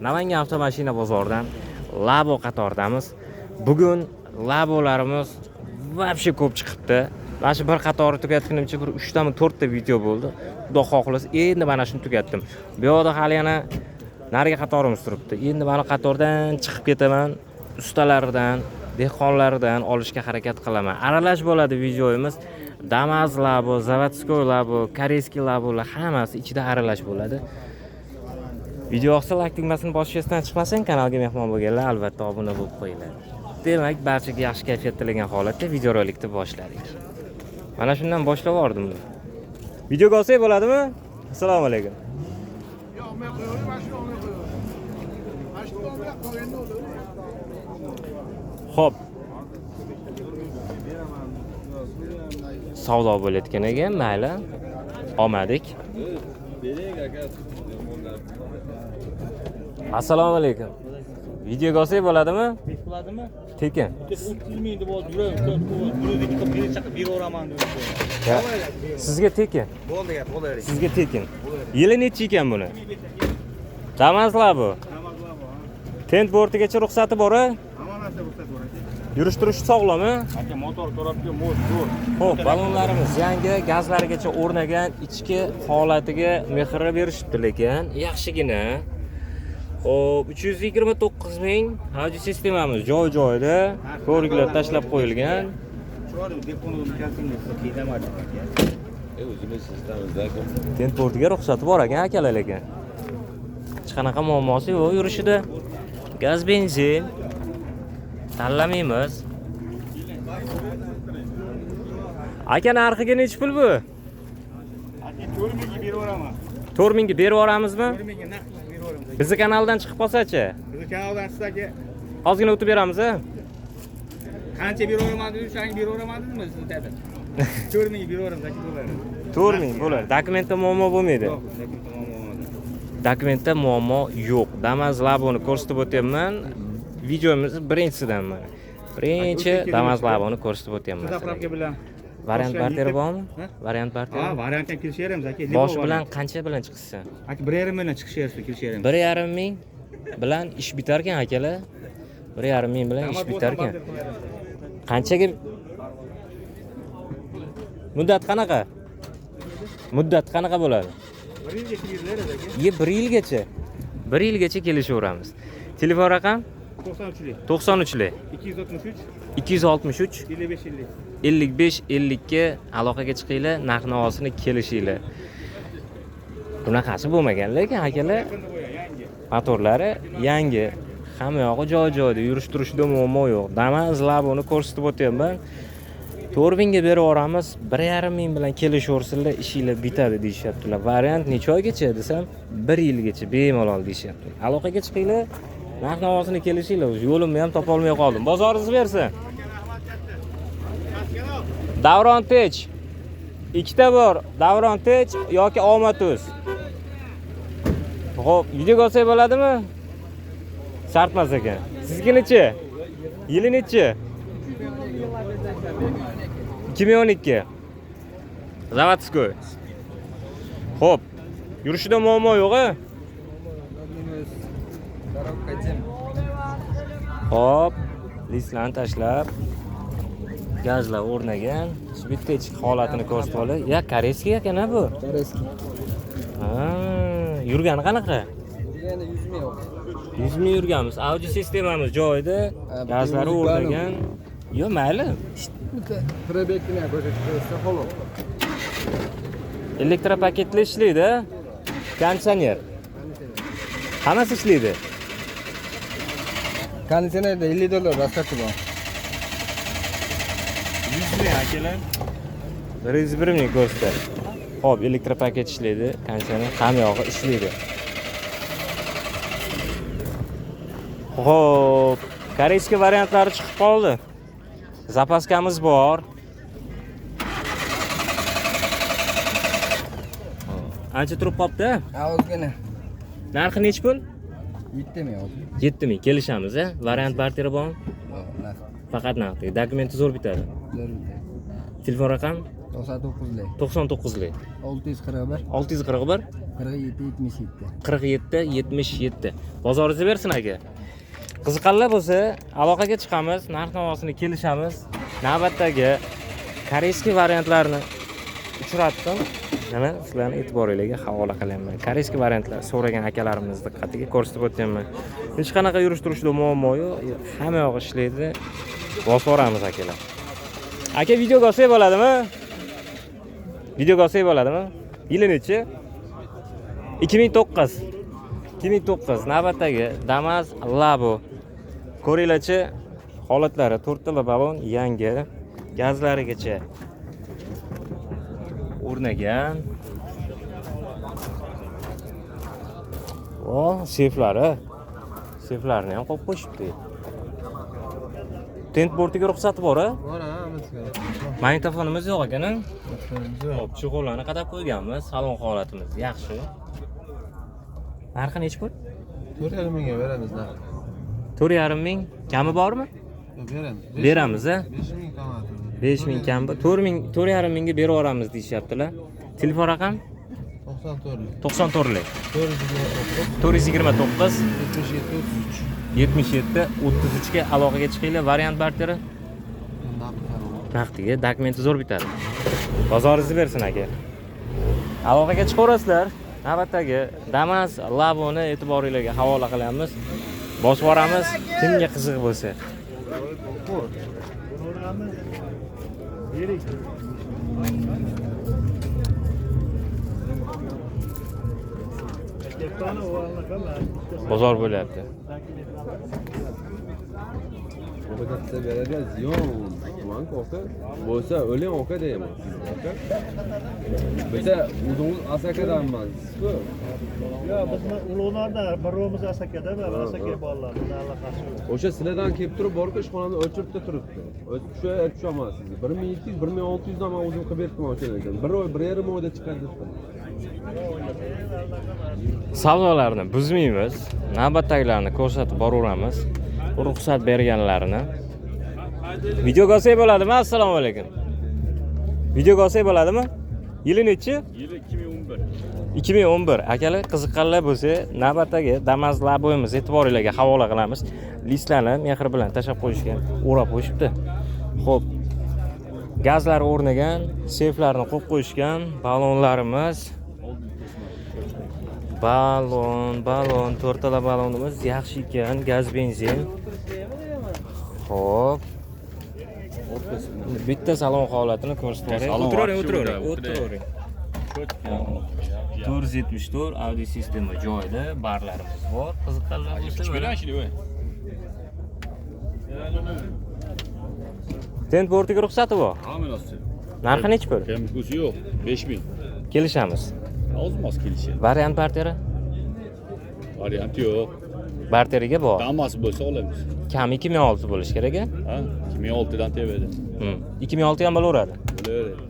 Namangan avtomashina bozoridan Labo qatoridamiz. Bugun Labolarimiz vobshe ko'p chiqibdi. Mana shu bir qatori tugatgunimcha bir 3 tami 4 ta video bo'ldi. Xudo xohlasa endi mana shuni tugatdim. Bu yoqda hali yana nariga qatorimiz turibdi. Endi mana qatordan chiqib ketaman. Ustalaridan, dehqonlaridan olishga harakat qilaman. Aralash bo'ladi videoyimiz. Damas Labo, Zavodskoy Labo, Koreyskiy Labolar hammasi ichida aralash bo'ladi. Video yoqsa like tugmasini bosishdan chiqmasang, kanalga mehmon bo'lganlar albatta obuna bo'lib qo'yinglar. Demak, barchaga yaxshi kayfiyat tilagan holatda videorolikni boshladik. Mana shundan boshlab yubordim. Videoga olsak bo'ladimi? Assalomu alaykum. Xo'p. Savdo bo'layotgan ekan, mayli. Olmadik. Assalomu alaykum. Videoga olsak bo'ladimi? Bo'ladimi? Tekin. 30 ming deb olib yuramiz. Buning qilib beri chaqib beraman deb. Sizga tekin. Bo'ldi gap, bo'lavering. Sizga tekin. Yili necha ekan buni? Damazlar bu. Tent bortigacha ruxsati bor-a? Hamma narsa ruxsat bor aka. Yurish turishi sog'lommi? Aka motor tarafga motor. Xo'p, ballonlarimiz yangi, gazlarigacha o'rnagan, ichki holatiga mehrni berishibdi lekin yaxshigina. Xo'p, 329 ming havji sistemamiz joy-joyida, ko'riklar tashlab qo'yilgan. Cho'ri deponini kalsingizni qiydamadi aka. O'zimiz sistemimizda Tent bortiga ruxsati bor ekan akalar lekin. Hech qanaqa muammosi yo'q yurishida. Gaz, benzin tanlamaymiz. Aka narxiga necha pul bu? Aka 4 mingga beraveraman. 4 mingga berib yuboramizmi? 4 mingga naqd beraveraman. Bizni kanaldan chiqib qolsa-chi? Bizni kanaldan siz aka Ozgina o'tib beramiz-a? qancha beraveraman dedi, o'shanga beraveraman dedimi sizni tabi? 4 mingga beraveraman aka bo'ladi. 4 ming bo'ladi. Dokumentda muammo bo'lmaydi. Yo'q, lekin tamom bo'lmadi. Dokumentda muammo yo'q. Damas Laboni ko'rsatib o'tyapman. Videomiz birinchisidan mana. Birinchi Damas Laboni ko'rsatib o'tyapman. Zapravka bilan Variant barteri bormi? Ha? Variant barteri. Ha, variantdan kelishaveramiz aka. Bosh bilan qancha bilan chiqsin? aka 1,5 mingdan chiqishaversa kelishaveramiz. 1,5 ming bilan ish bitar ekan akalar. 1,5 ming bilan ish bitar ekan. Qanchaga? Muddat qanaqa? Muddat qanaqa bo'ladi? 1 yilgacha beriladi aka. 1 yilgacha. 1 yilgacha kelishaveramiz. Telefon raqam 93lik 93lik 263 263 55 50. 55 52 aloqaga chiqinglar, narx-navosini kelishinglar. Bunaqasi bo'lmagan lekin akalar. Yangi. Motorlari yangi. Hamma yog'i joy-joyida, yurish turishida muammo yo'q. Damas Laboni ko'rsatib o'tyapman. 4 mingga berib yuboramiz. 1,5 ming bilan kelishaversinlar, ishinglar bitadi deyishyaptilar. Variant necha oygacha desam, 1 yilgacha bemalol deyishyapti. Aloqaga chiqinglar, narx-navosini kelishinglar. Yo'limni ham topa olmay qoldim. Bozoringiz bersin. Davron Tech. Ikkita bor. Davron Tech yoki Omatuz. Xo'p, video olsak bo'ladimi? Shartmas ekan. Sizga necha? Yili necha? 2012. Zavodskoy. Xo'p. Yurishida muammo yo'q-a? Xo'p, listlarni tashlab, gazlar o'rnagan. Bitta ichki holatini ko'rsatib olay. Ya, koreyskiy ekan bu. Koreyskiy. Ha, yurgani qanaqa? Yana 100 ming yo'q. 100 ming yurganmiz. Audio sistemamiz joyida, gazlari o'rnagan. Yo, mayli. Bitta probekni ko'rsatib qo'ysa xolos. Elektropaketli ishlaydi. Konditsioner. Hammasi ishlaydi. Konditsionerda $50 rasxati bor. 100 ming akalar. 101 ming ko'rsatadi. Xo'p, elektropaket ishlaydi, konditsioner ham yog'i ishlaydi. Xo'p, koreyskiy variantlari chiqib qoldi. Zapaskamiz bor. Ancha turib qopti. Ha, o'zgina. Narxi necha pul? 7 ming oldi. 7 ming kelishamiz, a? Variant barteri bormi? Yo'q, narx. Faqat naqd. Dokumenti zo'r bitadi. Telefon raqam 99lik 99lik 641 641 47-77. Bozoringiz bersin aka. Qiziqarlar bo'lsa, aloqaga chiqamiz, narx-navosini kelishamiz. Navbatdagi koreyskiy variantlarni uchratdim. Mana sizlarning e'tiboringizga havola qilaman. Koreyskiy variantlar so'ragan akalarimiz diqqatiga ko'rsatib o'tganman. Hech qanaqa yurish-turishda muammo yo'q. Hamma yoq ishlaydi. Bosib boramiz akalar. Aka videoga olsak bo'ladimi? Videoga olsak bo'ladimi? Yili nechi? 2009. 2009 navbatdagi Damas Labo. Ko'ringlarchi holatlari 4 tala balon yangi, gazlarigacha o'rnagan. O, seflari. Seflarni ham qo'yib qo'yishibdi. Tent bortiga ruxsati bor-a? Bor, hammasiga. Magnitofonimiz yo'q ekan-a? Yo'q. Xo'p, chig'ollarni qadab qo'yganmiz. Salon holatimiz yaxshi. Narxi nechi pul? 4,5 mingga beramiz narx. 4,5 ming. Kami bormi? Beramiz. Beramiz-a? 5 ming kam. 5 ming kam. 4,5 mingga berib yuboramiz deyishyaptilar. Telefon raqam 94. 94lik. 429 77 33 ga aloqaga chiqinglar. Variant barteri naqdiga dokumenti zo'r bitadi. Bozoringizni bersin aka. Aloqaga chiqaverasizlar. Navbatdagi Damas Laboni e'tiboringizga havola qilamiz. Bosib boramiz. Kimga qiziq bo'lsa. Bozor bo'lyapti. Size beraber ziyon bank oka bo'lsa o'ling oka deyman. Biza o'zingiz Asakadan emas-ku. Yo, bizni ulug'norda birimiz Asakada va Asaka bolalar bilan aloqasi yo'q. O'sha sizlardan kelib turib borku ishxonamni o'chiribda turibdi. O'zi tushaman sizga. 1200, 1600 dan men o'zim qilib berdim o'shalarga. 1 oy, 1,5 oyda chiqadi debdim. Savdolarni buzmaymiz. Navbatdagilarni ko'rsatib boraveramiz. Ruxsat berganlarini. Videoga olsak bo'ladimi? Assalomu alaykum. Videoga olsak bo'ladimi? Yili nechi? Yili 2011. 2011. Akalar qiziqqanlar bo'lsa, navbatdagi Damas Labo'miz e'tiboringizga havola qilamiz. Listlarni mehr bilan tashab qo'yishgan, o'rab qo'yishibdi. Xo'p. Gazlar o'rnagan, seflarni qo'yib qo'yishgan, balonlarimiz. Balon, 4 tala balonimiz yaxshi ekan, gaz benzin. Xo'p. Bitta salon holatini ko'rsatib Salon o'tiravering. 474 audio sistema joyida, barlarimiz bor. Qiziqqanlar bo'lsa, tent bortiga ruxsati bor. Aminoschi. Narxi nechi pul? Temkusi yo'q. 5000. Kelishamiz. Ozmos kelishi. Variant barteri? Variant yo'q. Barteriga bor. Damas bo'lsa olamiz. Kam 2006 bo'lish kerak-a? Ha, 2006 dan tebedi. 2006 ham bo'laveradi. Bo'laveradi.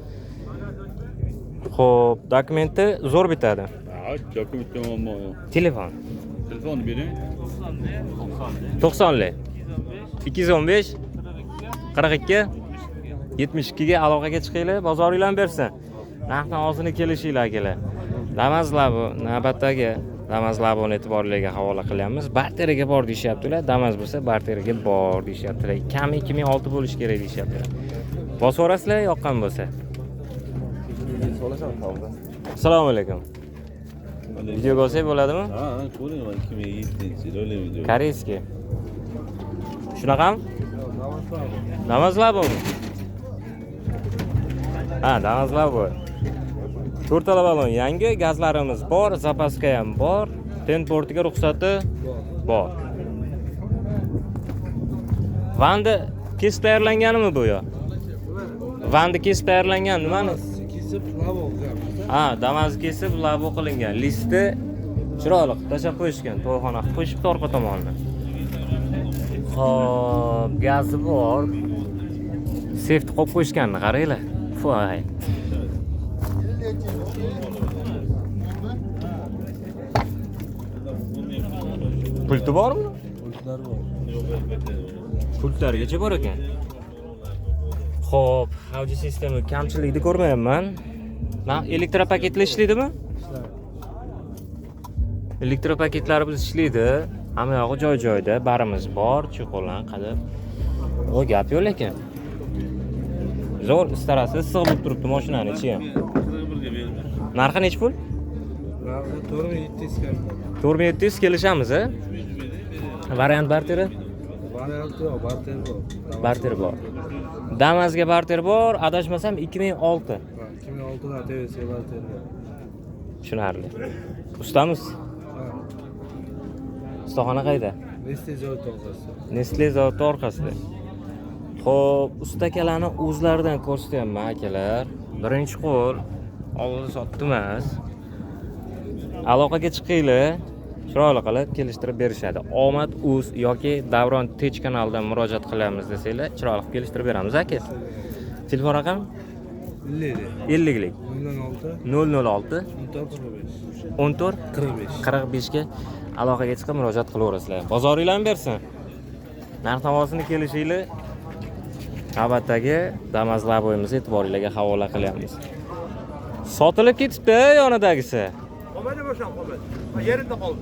Xo'p, dokumenti zo'r bitadi. Ha, dokumentda muammo yo'q. Telefon. Telefonni bering. 90lik. 215 42 72 ga aloqaga chiqinglar, bozoringlarni bersin. Narx-navosini kelishinglar akalar. Damas Labo navbatdagi Damas Laboni e'tiboringizga havola qilyapmiz. Barteriga bor deyaptilar. Damas bo'lsa barteriga bor deyaptilar. Kam 2006 bo'lish kerak deyaptilar. Bosaverasizlar yoqqan bo'lsa. Assalomu alaykum. Videoga olsak bo'ladimi? Ha, ko'ring, 2007-yil o'lim video. Koreyskiy. Shunaqami? Damas Labo. Ha, Damas Labo. 4 tala balon yangi, gazlarimiz bor, zapaska ham bor, tent bortiga ruxsati bor. Vanda kesib tayyorlanganimi bu yo? Vanda kesib tayyorlangan nimani? Kesib labo qilgan. Ha, Damas kesib labo qilingan. Listi chiroyli tashab qo'yishgan, to'yxona qilib qo'yishibdi orqa tomonni. Xo'p, gazi bor. Seft qo'yib qo'yishganni qaranglar. Voy. Pulti bormi? Pultlar bor. Pultlargacha bor ekan. Xo'p, audio sistema kamchilikni ko'rmayapman. Men elektropaketli ishlaydimi? Elektropaketlarimiz ishlaydi. Hamma yog'i joy-joyida, barimiz bor, chuqurlan qadib. O gap yo'q lekin. Zo'r istarasiz sig'ib turibdi mashinani ichi ham. 41 ga berdim. Narxi necha pul? Narxi 4700 ga. 4700 kelishamiz, a? Variant barteri? Varianti yo'q, barter bor. Barter bor. Damazga barter bor, adashmasam 2006. 2006 da TVS barter bor. Tushunarli. Ustamiz? Ustaxona qayda? Nestle zavod orqasida. Nestle zavodi orqasida. Xo'p, ustakalarni o'zlaridan ko'rsatyapman akalar. Birinchi qo'l, oldi sotdi emas. Aloqaga chiqinglar, chiroyli qilib kelishtirib berishadi. Omad uz yoki Davron Tech kanalidan murojaat qilamiz desanglar, chiroyli qilib kelishtirib beramiz aka. Telefon raqam 50 lik 006 14 45 ga aloqaga chiqib murojaat qilaverasizlar. Bozoringlarni bersin. Narx-navosini kelishinglar. Navbatdagi Damas laboyimiz e'tiboringizga havola qilyapmiz. Sotilib ketibdi yonidagisi. Qolmadi bo'sham, qolmadi. Yerida qoldi.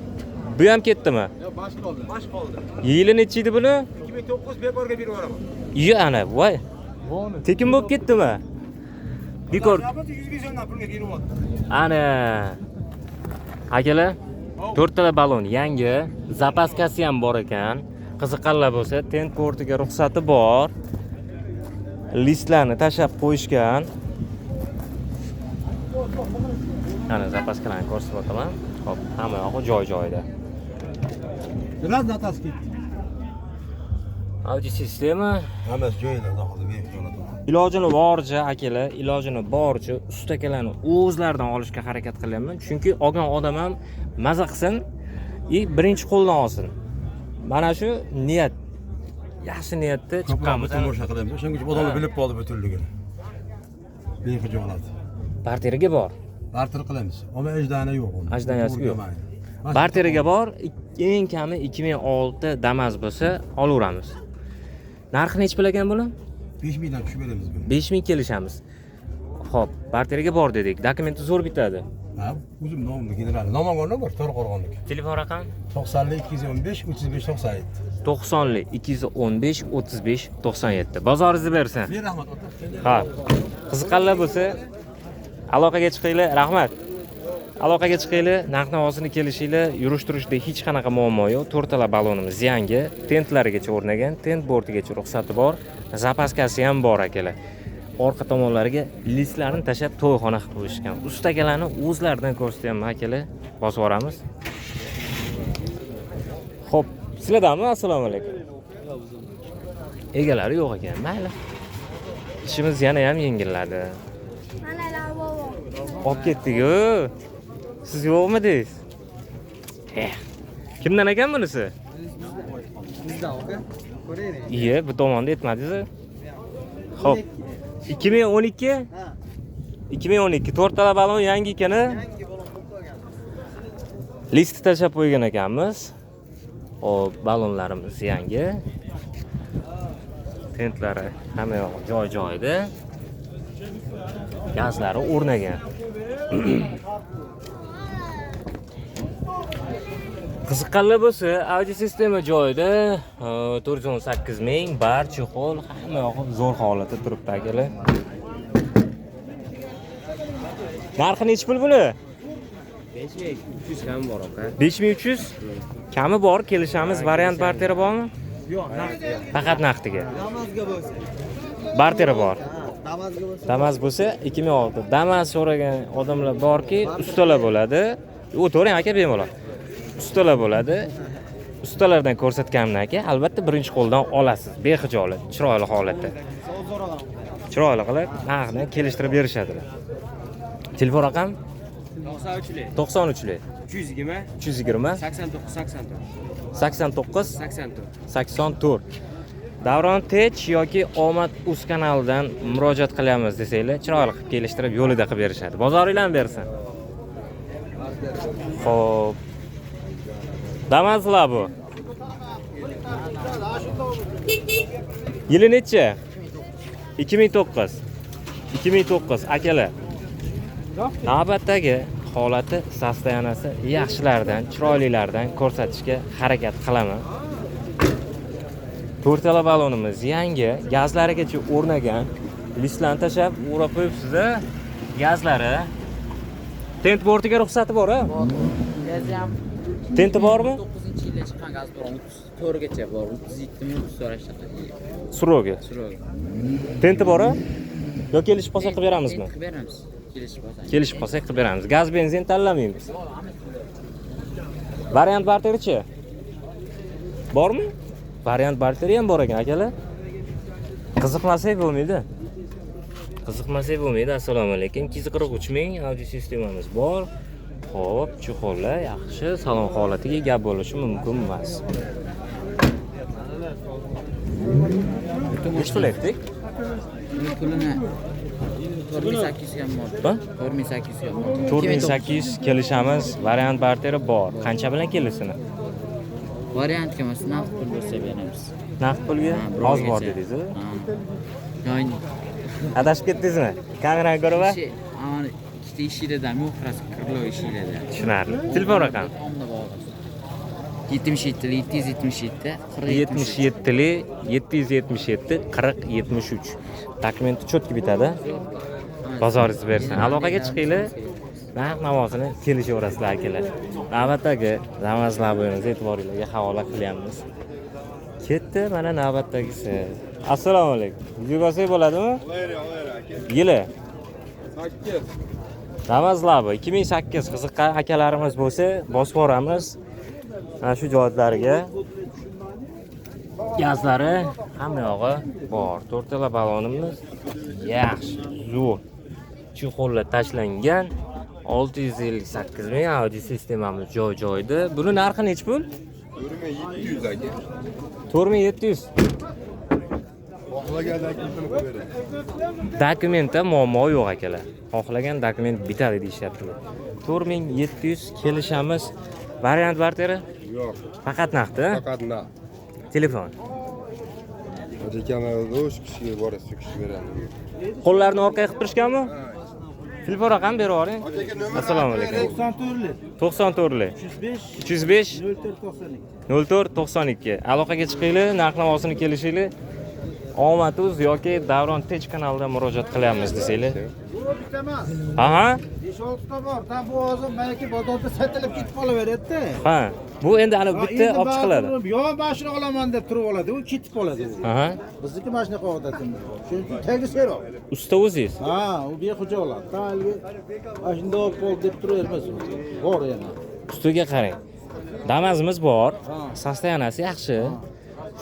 Bu ham ketdimi? Yo'q, bosh qoldi. Bosh qoldi. Yili necha edi buni? 2009 bekorga berib yuboraman. Yo ana, voy. Tekin bo'lib ketdimi? Bekor. 100 milliondan pulga berib oldi. Ana. Akalar, 4 ta balon yangi, zapaskasi ham bor ekan. Qiziqqanlar bo'lsa, tent portiga ruxsati bor. Listlarni tashab qo'yishgan. Ana zapaskalarni ko'rsatib o'taman. Hop, hamma yo'q joy-joyida. Biraz datasi ketdi. Audio sistema Hammasi joyida hozir bemalol. ilojini boricha akalar, ilojini boricha ustakalarni o'zlaridan olishga harakat qilyapman. Chunki olgan odam ham maza qilsin, birinchi qo'ldan olsin. Mana shu niyat. Yaxshi niyatda chiqqanmiz. Tomosha qilamiz. O'shaning uchun odamlar bilib qoldi butunligini. Behijolat. Barteriga bor. Barter qilamiz. Ammo ajdana yo'q unda. Ajdanasi yo'q. Barteriga bor, eng kami 2006 Damas bo'lsa olaveramiz. Narxi necha pul ekan buni? 5000 dan tushib beramiz buni. 5000 kelishamiz. Xo'p, barteriga bor dedik. Dokumenti zo'r bitadi. Ha, o'zim nomimni general. Nomag'onni bor, To'raqo'rg'onniki. Telefon raqam 90 215 35 97. 90 215 35 97. Bozoringizni bersin. Ber rahmat ota. Ha. Qiziqqanlar bo'lsa aloqaga chiqinglar. Rahmat. Aloqaga chiqinglar, narx-navosini kelishinglar. Yurish-turishda hech qanaqa muammo yo'q. 4 ta balonimiz yangi, tentlarigacha o'rnagan, tent bortigacha ruxsati bor, zapaskasi ham bor akalar. Orqa tomonlariga listlarni tashab to'yxona qilib qo'yishgan. Ustakalarni o'zlaridan ko'rsatyapman akalar. Bosib boramiz. Xo'p, sizlardanmi? Assalomu alaykum. Egalari yo'q ekan. Mayli. Ishimiz yana ham yengilladi. Mana lavo. Olib ketdik-ku. Siz yo'qmidingiz? Kimdan ekan bunisi? Bizdan aka. Ko'raylik. Iye, bu tomonda aytmadingiz. Xo'p. 2012? Ha. 2012 4 ta balon yangi ekan-a? Yangi balon qo'ygan. Listi tashab qo'ygan ekanmiz. Xo'p, balonlarimiz yangi. Tentlari hamma yoq joy-joyida. Gazlari o'rnagan. Qiziqqanlar bo'lsa, audio sistema joyida 418 ming, barcha hol, hamma yoq zo'r holatda turibdi akalar. Narxi necha pul buni? 5300 kami bor aka. 5300 kami bor, kelishamiz. Variant barteri bormi? Yo'q, naqdga. Faqat naqdiga. Damazga bo'lsa. Barteri bor. Damazga bo'lsa. Damas bo'lsa 2006. Damas so'ragan odamlar borki, ustalar bo'ladi. O'tiring aka bemalol. Ustalar bo'ladi. Ustalardan ko'rsatganimdan aka, albatta birinchi qo'ldan olasiz, behijolat, chiroyli holatda. Chiroyli qilib, narxni kelishtirib berishadilar. Telefon raqam 93lik 220 320 89 84. Davron Tech yoki Omad Uz kanalidan murojaat qilyapmiz desanglar, chiroyli qilib kelishtirib yo'lida qilib berishadi. Bozoringlarni bersin. Xo'p. Damaslar bu. Yili necha? 2009 akalar. Navbatdagi holati, sostoyaniyasi yaxshilardan, chiroylilardan ko'rsatishga harakat qilaman. To'rtala balonimiz yangi, gazlarigacha o'rnagan. Listlarni tashlab o'rab qo'yibsiz-a? Gazlari. Tent bortiga ruxsati bor-a? Gazam Tenti bormi? 9-yilda chiqqan gaz bor, 34 gacha bor, 37 ming so'rashdi. Suroga. Suroga. Tenti bor-a? Yo kelishib qolsak qilib beramizmi? Qilib beramiz. Kelishib qolsak. Kelishib qolsak qilib beramiz. Gaz benzin tanlamaymiz. Variant barterichi? Bormi? Variant barteri ham bor ekan, akalar. Qiziqmasak bo'lmaydi. Qiziqmasak bo'lmaydi. Assalomu alaykum. 243 ming audio sistemamiz bor. Xo'p, chuqurlar yaxshi, salon holatiga gap bo'lishi mumkin emas. Nech pul aytdik? Pulini 4800 ham bor. Ha? 4800 ham bor. 4800 kelishamiz, variant barteri bor. Qancha bilan kelisini? Variantga emas, naqd pul bo'lsa beramiz. Naqd pulga oz bor dedingiz. Yo'q. Adashib ketdingizmi? Kamerani ko'rib? Ammo ikkita ishingizdan yo'q, kirlo ishingizdan. Tushunarli. Telefon raqami? 77 777 77 777 40 73. Dokumenti cho'tki bitadi. Bozoringiz bersin. Aloqaga chiqinglar. Narx navosini kelishaverasizlar akalar. Navbatdagi Damas Labo'yimizni e'tiboringizga havola qilyapmiz. Ketdi mana navbatdagisi. Assalomu alaykum. Video bo'lsa bo'ladimi? Yili 8. Damas Labo 2008 qiziqqan akalarimiz bo'lsa, bosib boramiz. Mana shu joylarga gazlari hamma yog'i bor. To'rtala balonimiz yaxshi, zo'r. Chuqurlar tashlangan. 658 ming audio sistemamiz joy-joyida. Buni narxi nech pul? 4700 aka. 4700. Xohlagan dokumentini qo'yib beradi. Dokumentda muammo yo'q akalar. Xohlagan dokument bitadi deyishyaptilar. 4700 kelishamiz. Variant barteri? Yo'q, Faqat naqd-a? faqat naqd. Telefon. Dekanada o'sha kishiga borasiz, shu kishi beradi. Qo'llarni orqaga qilib turishganmi? Telefon raqam berib yuboring. Assalomu alaykum. 94 305 0492. Aloqaga chiqinglar, narx-navosini kelishinglar. Omaduz yoki Davron Tech kanalidan murojaat qilyapmiz desanglar. Aha. 5-6 ta bor. Ta bu hozir balki bozorda sotilib ketib qolaveradi-da. Ha. Bu endi ana bitta olib chiqiladi. Yo'q, mana shuni olaman deb turib oladi, u ketib qoladi. Aha. Bizniki mana shunaqa odatimiz bor. Shuning uchun tagi seroq. Usta o'zingiz. Ha, u bexuja oladi. Talgi mana shunda olib qol deb turavermas u. Bor yana. Ustiga qarang. Damazimiz bor. Sostoyaniyasi yaxshi.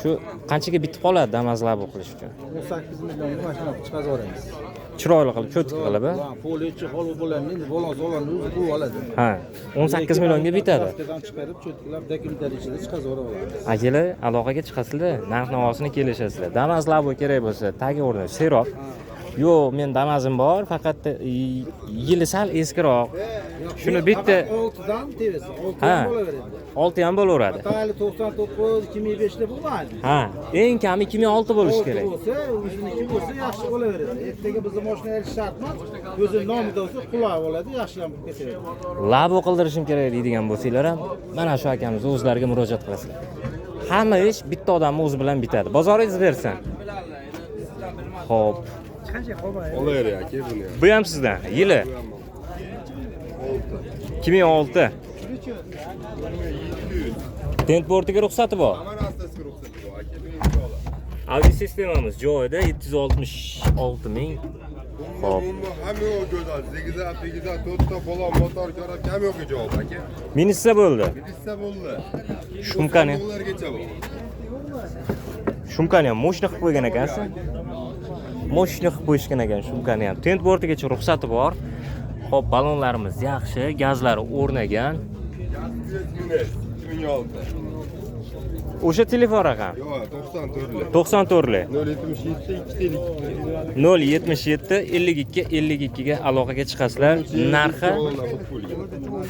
Shu qanchaga bitib qoladi damazlab o'qilish uchun? 18 millionga mashina chiqarib yuboramiz. Chiroyli qilib, cho'tki qilib. Polichi holib bo'ladi, endi balon solani o'zi bu oladi. Ha, 18 millionga bitadi. Sostadan chiqarib, cho'tkilab, dokumentlar ichida chiqarib yuboramiz. Akalar, aloqaga chiqasizlar, narx-navosini kelishasizlar. Damazlab kerak bo'lsa, tagi o'rni seroq. Yo'q, men damazim bor, faqat yili sal eskiroq. Shuni bitta 6 dan tevesi, 6 Ha. ham bo'laveradi. 6 ham bo'laveradi. Tali 99, 2005 da bo'lmaydi. Ha, eng kami 2006 bo'lishi kerak. Bo'lsa, o'ziniki bo'lsa yaxshi bo'laveradi. Ertaga bizni mashina olish shart emas. O'zi nomida bo'lsa qulay bo'ladi, yaxshi ham kesiladi. Labo qildirishim kerak deydigan bo'lsanglar ham, mana shu akamiz o'zlariga murojaat qilasizlar. Hamma ish bitta odamning o'zi bilan bitadi. Bozoringiz bersin. Xo'p. Olaver aka buni. Bu ham sizdan. Yili 2006. Tent portiga ruxsati bor. Audio sistemamiz joyida 766 ming. Xo'p. Hamma yo'q go'zal. 8 to'rtta bola motor ko'rib kam yo'q javob aka. Minissa bo'ldi. Bilsa bo'ldi. Shumkani. $90 bor. Shumkani ham moshina qilib qo'ygan ekansiz. Moshina qilib qo'yishgan ekan shumkani ham. Tent bortigacha ruxsati bor. Xo'p, balonlarimiz yaxshi, gazlari o'rnagan. 2006. O'sha telefon raqam. Yo'q, 94li. 077 077 52 52 ga aloqaga chiqasizlar.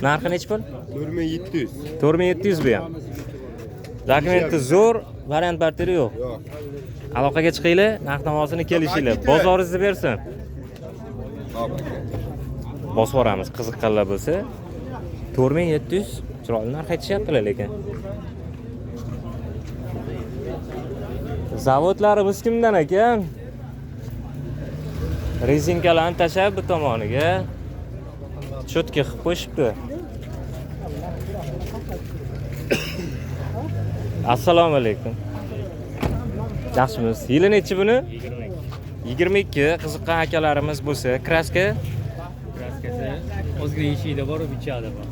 Narxi nech pul? 4700. 4700 bu ham. Dokumenti zo'r, variant barteri yo'q. Yo'q. Aloqaga chiqinglar, narx-navosini kelishinglar. Bozoringizni bersin. Xo'p aka. bosib yuboramiz qiziqqanlar bo'lsa. 4700 chiroyli narx aytishyaptilar lekin. Zavodlarimiz kimdan ekan? Rezinkalarni tashab bu tomoniga cho'tka qilib qo'yishibdi. Assalomu alaykum. Yaxshimisiz? Yili nechi buni? 22. Qiziqqan akalarimiz bo'lsa, kraska Kraskasi o'zga eshikda bor, bichada bor.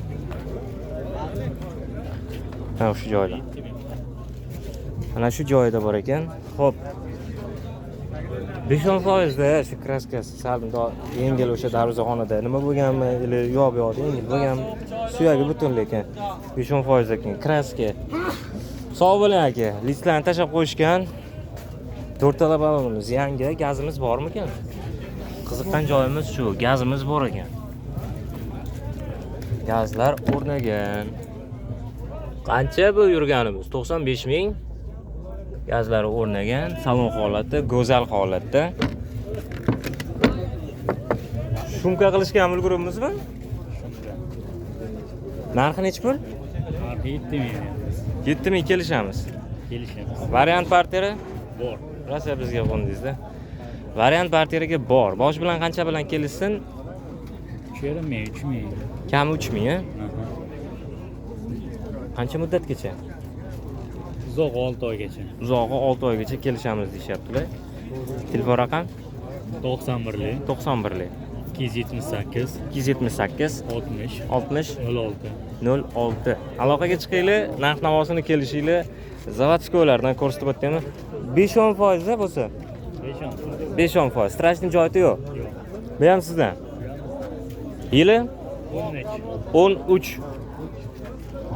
ha shu joyda. Mana shu joyda bor ekan. Xo'p. 5% da shu kraskasi sal yengil o'sha darvozaxonada nima bo'lganmi, yo'q yengil bo'lganmi? Suyagi butun lekin 5% ekan kraska. Sog' bo'ling aka. Listlarni tashab qo'yishgan. 4 ta balonimiz yangi, gazimiz bormi ekan? Qiziqqan joyimiz shu, gazimiz bor ekan. Gazlar o'rnagan. Qancha bu yurganimiz? 95 ming. Gazlari o'rnagan, salon holati, go'zal holatda. Shumka qilishga ulguribmizmi? Narxi nechi pul? Narxi 7000. 7000 kelishamiz. Kelishamiz. Variant partiyasi Bor. rosa bizga qo'ndingizda. Variant partiyasiga bor. Bosh bilan qancha bilan kelishsin? 3000. Kami 3000, a? Qancha muddatgacha? Uzoq 6 oygacha. Uzog'i 6 oygacha kelishamiz deyaptilar. Telefon raqam 91lik 91lik 278 278 60 60 06. 06. Aloqaga chiqinglar, narx-navosini kelishinglar. Zavodskoylardan ko'rsatib o'tdimmi? 5% da bo'lsa. 5%. Strashni joyida yo'q. Bu ham sizdan. Yili 13.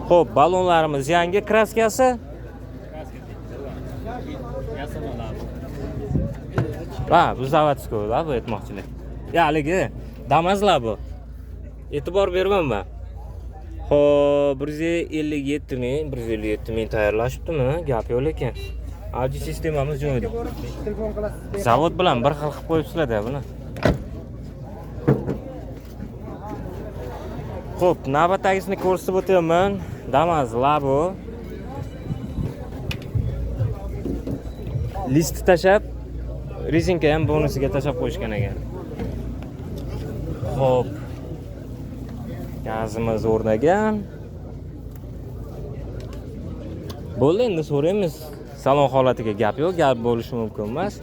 Xo'p, balonlarimiz yangi, kraskasi ha, bu zavodskoylar bu aytmoqchilar. Ya, haligi damazlar bu. E'tibor bermayman. Xo'p, 157 ming tayyorlashibdimi? Gap yo'q lekin. Audio sistemamiz joyida. Zavod bilan bir xil qilib qo'yibsizlar-da buni. Xo'p, navbatdagisini ko'rsatib o'taman. Damas Labo. List tashab, rezinka ham bonusiga tashab qo'yishgan ekan. Xo'p. Gazimiz o'rnagan. Bo'ldi, endi so'raymiz. Salon holatiga gap yo'q, gap bo'lishi mumkin emas.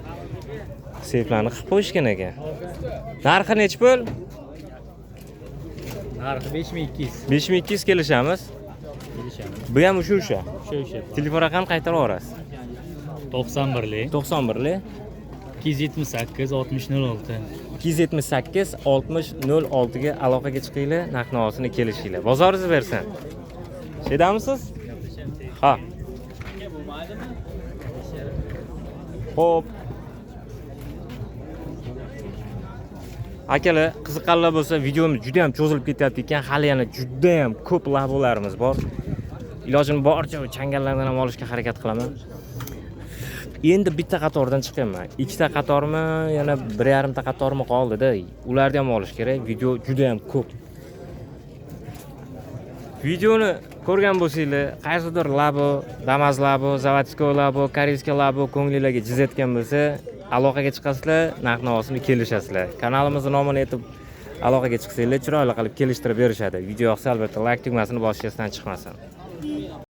Seyflarni qilib qo'yishgan ekan. Narxi nechi pul? Narxi 5200. 5200 kelishamiz. Kelishamiz. Bu ham o'sha. O'sha. Telefon raqam qaytarib yuborasiz. 91lik 91lik 278 60 06. 278 60 06 ga aloqaga chiqinglar, narx-navosini kelishinglar. Bozoringiz bersin. Shedamisiz? Ha. Xo'p. Akalar, qiziqqanlar bo'lsa, videomiz juda ham cho'zilib ketyapti ekan. Hali yana juda ham ko'p labolarimiz bor. Ilojim boricha changallardan ham olishga harakat qilaman. Endi bitta qatordan chiqaman. Ikkita qatormi, yana 1,5 ta qatormi qoldi-da. Ularni ham olish kerak. Video juda ham ko'p. Videoni ko'rgan bo'lsanglar, qaysidir labo, Damas labo, Zavodskoy labo, Koreyskiy labo ko'ngillarga jizatgan bo'lsa, aloqaga chiqasizlar, narx-navosini kelishasizlar. Kanalimizning nomini aytib aloqaga chiqsanglar, chiroyli qilib kelishtirib berishadi. Video yoqsa albatta like tugmasini bosishdan chiqmasin.